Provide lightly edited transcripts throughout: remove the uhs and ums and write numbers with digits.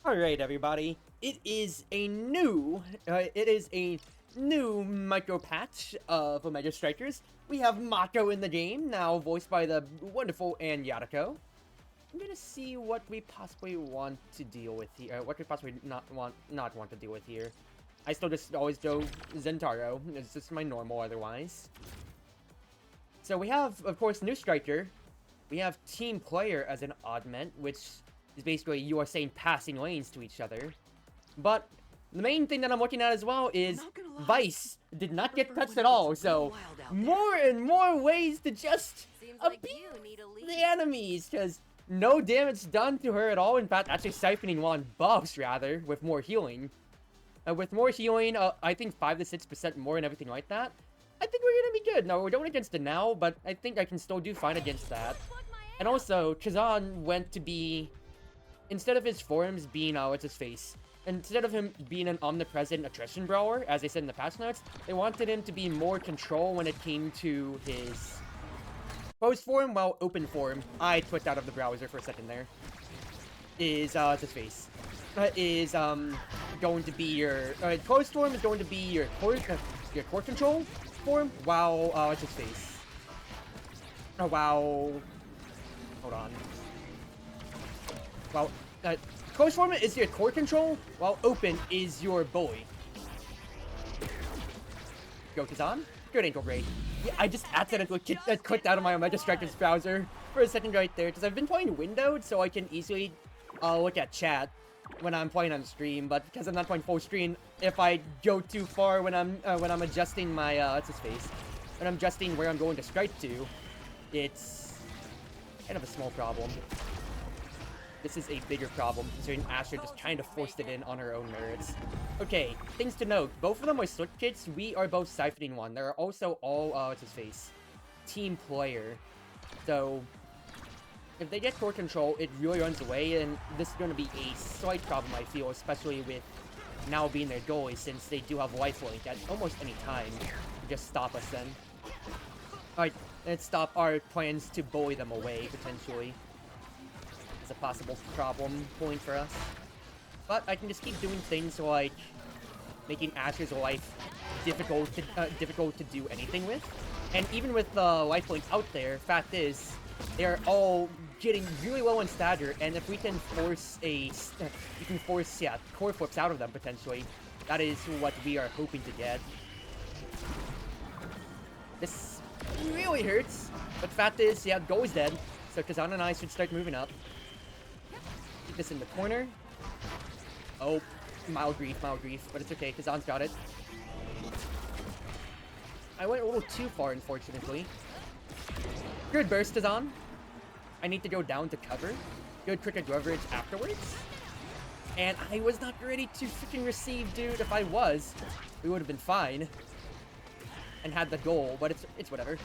Alright everybody, it is a new micro patch of Omega Strikers. We have Mako in the game, now voiced by the wonderful and Yatako. I'm gonna see what we possibly want to deal with here, what we possibly not want to deal with here. I still just always go Zentaro, it's just my normal otherwise. So we have, of course, new striker. We have team player as an augment, which is basically you are saying passing lanes to each other. But the main thing that I'm looking at as well is Vice did not get touched at all, so more and more ways to just abuse the enemies, because no damage done to her at all. In fact, actually siphoning one buffs, rather, with more healing. With more healing, I think 5 to 6% more and everything like that. I think we're gonna be good. Now, we're going against it now, but I think I can still do fine against that. And also, Kazan went to be... Instead of his forms being, what's his face? Instead of him being an omnipresent attrition brawler, as they said in the patch notes, they wanted him to be more control when it came to his closed form, while open form, I clicked out of the browser for a second there, is, what's his face? Is, going to be your, closed form is going to be your core control form, while, what's his face? Hold on. Well, close form is your core control, while open is your bully. Go Kazan. Good ankle break. Yeah, I just accidentally clicked out of my Omega Strikers browser for a second right there, because I've been playing windowed, so I can easily look at chat when I'm playing on stream. But because I'm not playing full screen, if I go too far when I'm adjusting my what's his face, when I'm adjusting where I'm going to strike to, it's kind of a small problem. This is a bigger problem, considering Asher just kind of forced it in on her own merits. Okay, things to note. Both of them are slip kits. We are both siphoning one. They're also all, what's his face? Team player. So, if they get core control, it really runs away, and this is going to be a slight problem, I feel, especially with now being their goalie, since they do have lifelink at almost any time to just stop us then. Alright, let's stop our plans to bully them away, potentially. A possible problem point for us, but I can just keep doing things like making Asher's life difficult to do anything with, and even with the lifelink out there, fact is they're all getting really low on stagger, and if we can force core flips out of them potentially, that is what we are hoping to get. This really hurts, but fact is, yeah, goalie's dead, so Kazan and I should start moving up. Keep this in the corner. Oh, mild grief, but it's okay, Kazan's got it. I went a little too far, unfortunately. Good burst, Kazan. I need to go down to cover. Good cricket leverage afterwards. And I was not ready to freaking receive, dude. If I was, we would have been fine. And had the goal, but it's whatever.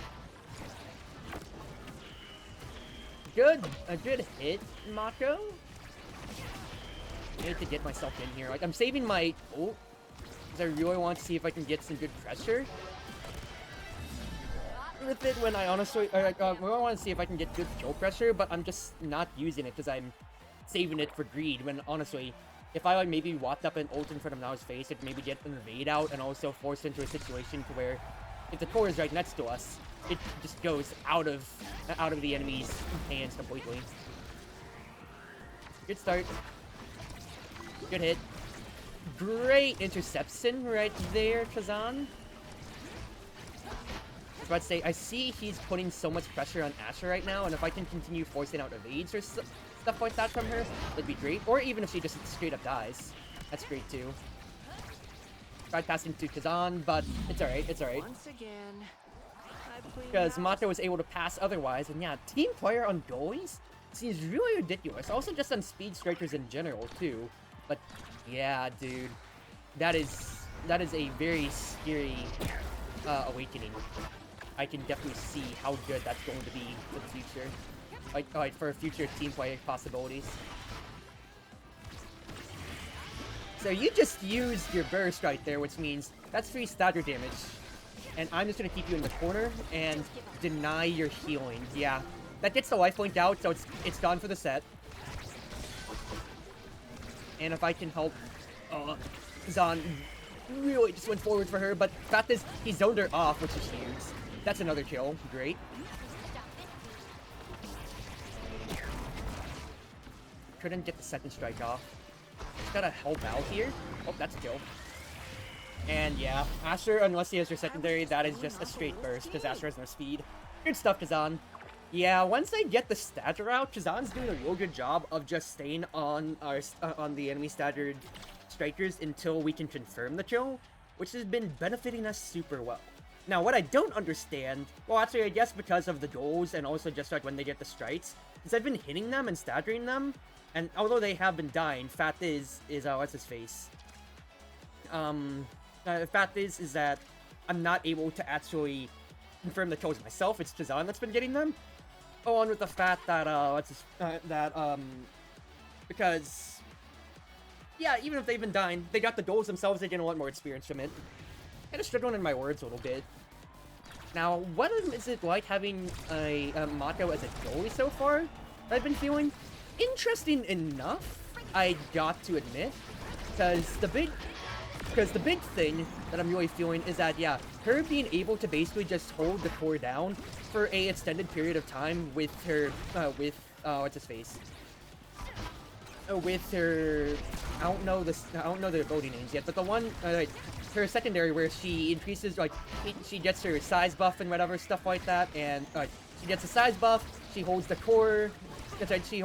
A good hit, Mako. I need to get myself in here. Like, I'm saving my ult, because I really want to see if I can get some good pressure with it when I honestly, I want to see if I can get good kill pressure, but I'm just not using it because I'm saving it for greed, when honestly, if I like maybe walked up an ult in front of Nao's face, it'd maybe get an evade out and also force into a situation to where if the core is right next to us, it just goes out of the enemy's hands completely. Good start. Good hit. Great interception right there, Kazan. I was about to say, I see he's putting so much pressure on Asher right now, and if I can continue forcing out evades or stuff like that from her, that'd be great. Or even if she just straight up dies. That's great too. Tried passing to Kazan, but it's alright, it's alright. Once again, because Mako was able to pass otherwise, and yeah, team player on goalies seems really ridiculous. Also just on speed strikers in general too. But yeah, dude, that is a very scary awakening. I can definitely see how good that's going to be for the future, like for future team play possibilities. So you just used your burst right there, which means that's free stagger damage. And I'm just gonna keep you in the corner and deny your healing. Yeah, that gets the lifelink out, so it's gone for the set. And if I can help, Zan really just went forward for her, but fact is, he zoned her off, which is huge. That's another kill. Great. Couldn't get the second strike off. Just gotta help out here. Oh, that's a kill. And yeah, Asher, unless he has her secondary, that is just a straight burst, because Asher has no speed. Good stuff, Kazan. Yeah, once I get the stagger out, Kazan's doing a real good job of just staying on the enemy staggered strikers until we can confirm the kill, which has been benefiting us super well. Now, what I don't understand, well, actually, I guess because of the goals and also just like when they get the strikes, is I've been hitting them and staggering them, and although they have been dying, fact is what's his face? Fact is that I'm not able to actually confirm the kills myself. It's Kazan that's been getting them. Oh, on with the fact that because yeah, even if they've been dying, they got the goals themselves. They're getting a lot more experience from it. Kind of struggling in my words a little bit. Now, what is it like having a Mako as a goalie so far? I've been feeling interesting enough, I got to admit, because the big thing that I'm really feeling is that, yeah, her being able to basically just hold the core down for a extended period of time with her, what's his face? With her, I don't know the ability names yet, but the one, her secondary where she increases, like, she gets her size buff and whatever, stuff like that, and, she gets a size buff, she holds the core, she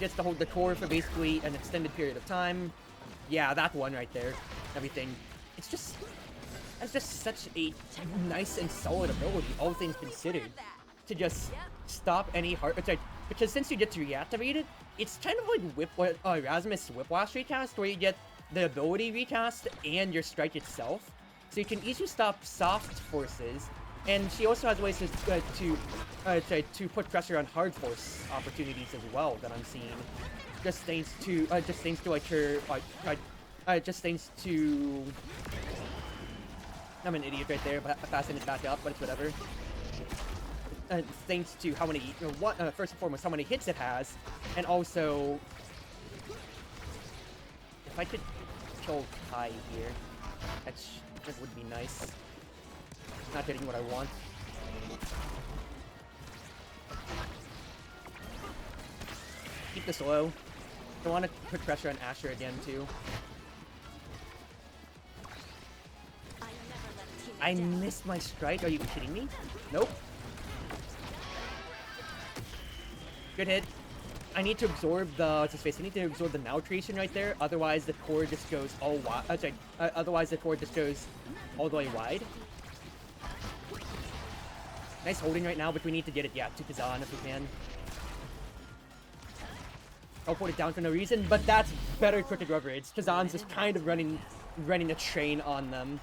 gets to hold the core for basically an extended period of time. Yeah, that one right there. Everything. It's just such a nice and solid ability, all things considered, to just stop any heart attack. Because since you get to reactivate it, it's kind of like Erasmus Whiplash recast, where you get the ability recast and your strike itself. So you can easily stop soft forces, and she also has ways to put pressure on hard force opportunities as well that I'm seeing. Just thanks to like her just thanks to, I'm an idiot right there, but passing it back up, but it's whatever. Thanks to how many, first and foremost, how many hits it has, and also, if I could kill Kai here, that would be nice. Not getting what I want. Keep this low. I want to put pressure on Asher again, too. I missed my strike. Are you kidding me? Nope. Good hit. I need to absorb the, what's his face? I need to absorb the now creation right there. Otherwise, the core just goes all wide. Otherwise, the core just goes all the way wide. Nice holding right now, but we need to get it, yeah, to Kazan if we can. I'll put it down for no reason, but that's better crooked leverage. Kazan's just kind of running a train on them.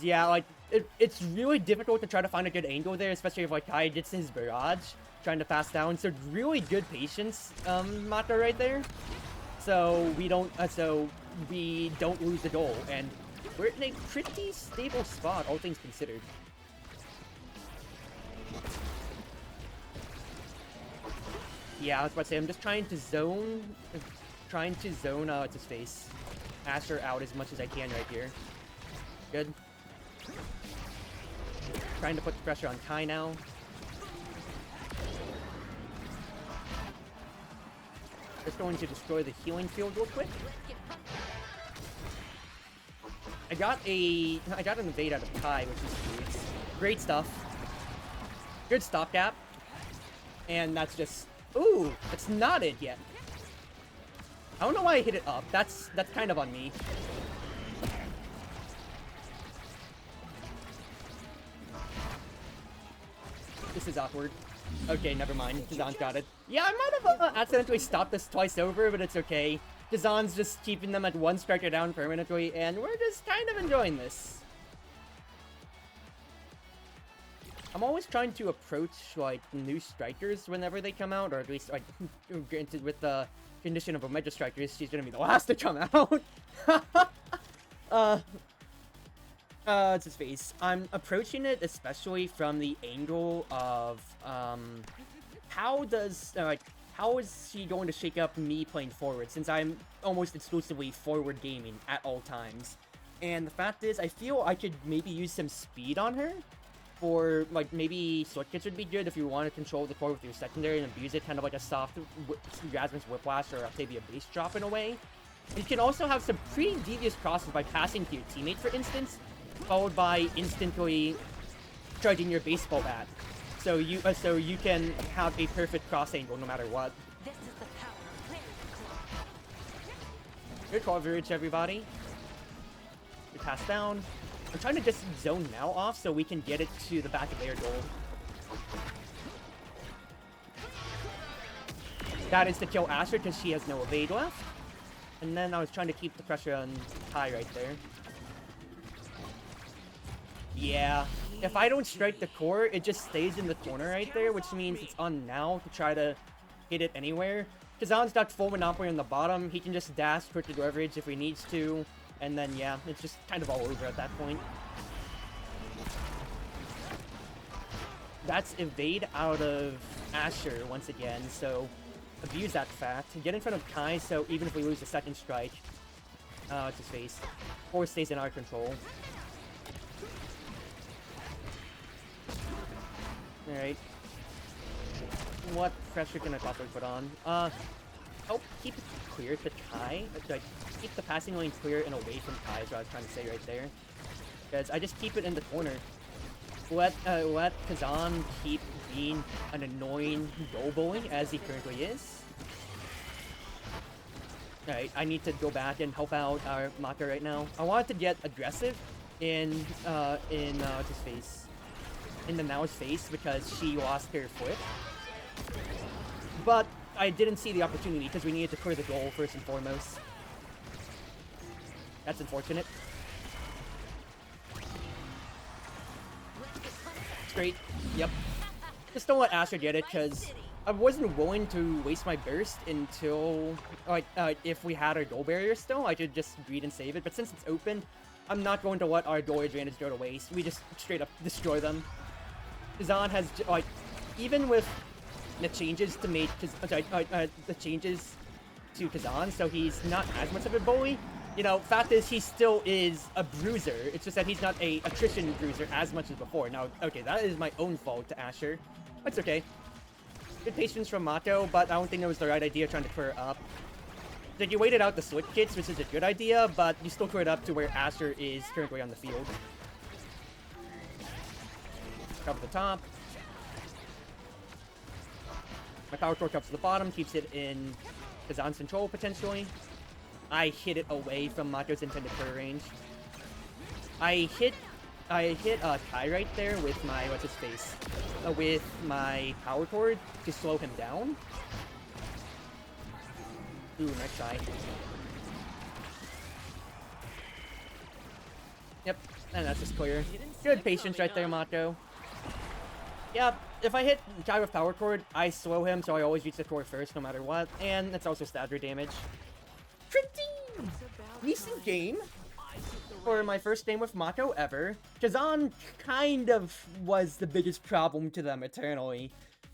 Yeah, like, it's really difficult to try to find a good angle there, especially if, like, Kai gets his barrage, trying to pass down. So, really good patience, Mako right there. So, we don't lose the goal, and we're in a pretty stable spot, all things considered. Yeah, I was about to say, I'm just trying to zone, what's his face? Asher out as much as I can right here. Good. Trying to put the pressure on Kai now. Just going to destroy the healing field real quick. I got an evade out of Kai, which is huge. Great stuff. Good stopgap. And that's just, ooh, it's not it yet. I don't know why I hit it up. That's kind of on me. This is awkward. Okay, never mind. Kazan's got it. Yeah, I might have accidentally stopped this twice over, but it's okay. Kazan's just keeping them at one striker down permanently, and we're just kind of enjoying this. I'm always trying to approach, like, new strikers whenever they come out, or at least, like, granted with the condition of Omega strikers, she's gonna be the last to come out. It's his face. I'm approaching it especially from the angle of, how how is she going to shake up me playing forward, since I'm almost exclusively forward gaming at all times? And the fact is, I feel I could maybe use some speed on her, for, like, maybe Sword Kits would be good if you want to control the core with your secondary and abuse it, kind of like a soft Jasmine's Whiplash or Octavia Base Drop in a way. You can also have some pretty devious crosses by passing to your teammate, for instance, followed by instantly charging your baseball bat. So you can have a perfect cross angle no matter what. This is the power of Clarity. Good coverage, everybody. We pass down. I'm trying to just zone now off so we can get it to the back of their goal. That is to kill Asher because she has no evade left. And then I was trying to keep the pressure on Kai right there. Yeah. If I don't strike the core, it just stays in the corner right there, which means it's on now to try to hit it anywhere. Kazan's got full monopoly on the bottom. He can just dash crooked leverage if he needs to. And then, yeah, it's just kind of all over at that point. That's evade out of Asher once again, so abuse that fact. Get in front of Kai, so even if we lose the second strike, it's his face. Or stays in our control. Alright. What pressure can I possibly put on? Oh, keep it clear to Kai. Like, keep the passing lane clear and away from Kai is what I was trying to say right there. Because I just keep it in the corner. Let Kazan keep being an annoying goal bully as he currently is. Alright, I need to go back and help out our Mako right now. I wanted to get aggressive in what's his face? In the Now's face because she lost her foot. But I didn't see the opportunity because we needed to clear the goal first and foremost. That's unfortunate. It's great. Yep. Just don't let Asher get it because I wasn't willing to waste my burst until, like, if we had our goal barrier still, I could just greed and save it. But since it's open, I'm not going to let our goal advantage go to waste. We just straight up destroy them. Kazan has, like, even with the changes to make, the changes to Kazan, so he's not as much of a bully. You know, fact is, he still is a bruiser. It's just that he's not a attrition bruiser as much as before. Now, okay, that is my own fault to Asher. That's okay. Good patience from Mako, but I don't think it was the right idea trying to clear up. Like, you waited out the switch kits, which is a good idea, but you still cleared up to where Asher is currently on the field. Cover the top. My power core comes to the bottom, keeps it in Kazan's control, potentially. I hit it away from Mako's intended clear range. I hit Kai right there with my, what's his face? With my power cord to slow him down. Ooh, nice try. Yep, and that's just clear. Good patience right there, Mako. Yeah, if I hit Kai with power cord, I slow him, so I always reach the core first, no matter what. And that's also stagger damage. Pretty decent game for my first game with Mako ever. Kazan kind of was the biggest problem to them eternally.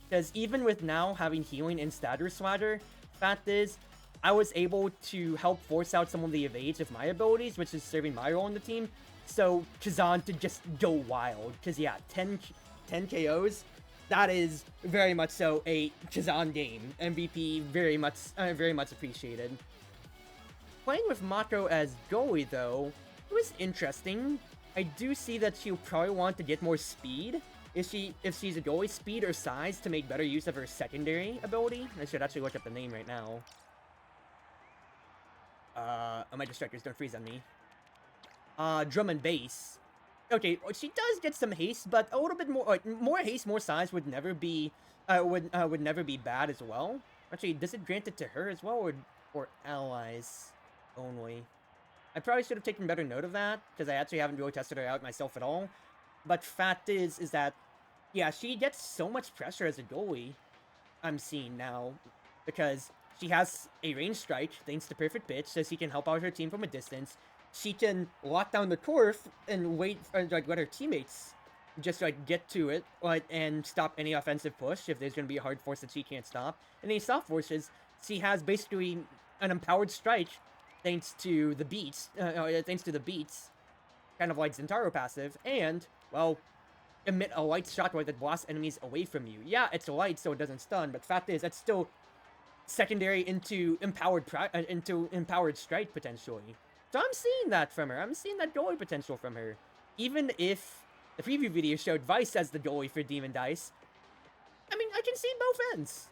Because even with now having healing and stagger swagger, fact is, I was able to help force out some of the evades with my abilities, which is serving my role in the team. So Kazan to just go wild. Because yeah, 10 KOs, that is very much so a Kazan game. MVP, very much appreciated. Playing with Mako as goalie, though, it was interesting. I do see that she'll probably want to get more speed. If she's a goalie, speed or size to make better use of her secondary ability. I should actually look up the name right now. My distractors don't freeze on me. Drum and bass. Okay, she does get some haste, but a little bit more, like, more haste, more size would never be, would never be bad as well. Actually, does it grant it to her as well, or allies only? I probably should have taken better note of that, because I actually haven't really tested her out myself at all. But fact is that, yeah, she gets so much pressure as a goalie, I'm seeing now, because she has a range strike, thanks to Perfect Pitch, so she can help out her team from a distance. She can lock down the core and wait, like, let her teammates just like get to it, like, and stop any offensive push if there's gonna be a hard force that she can't stop. And any soft forces, she has basically an empowered strike thanks to the beats, kind of like Zentaro passive, and, well, emit a light shockwave that blasts enemies away from you. Yeah, it's light, so it doesn't stun, but fact is, that's still secondary into empowered strike, potentially. So I'm seeing that from her. I'm seeing that goalie potential from her. Even if the preview video showed Vice as the goalie for Demon Dice, I mean, I can see both ends.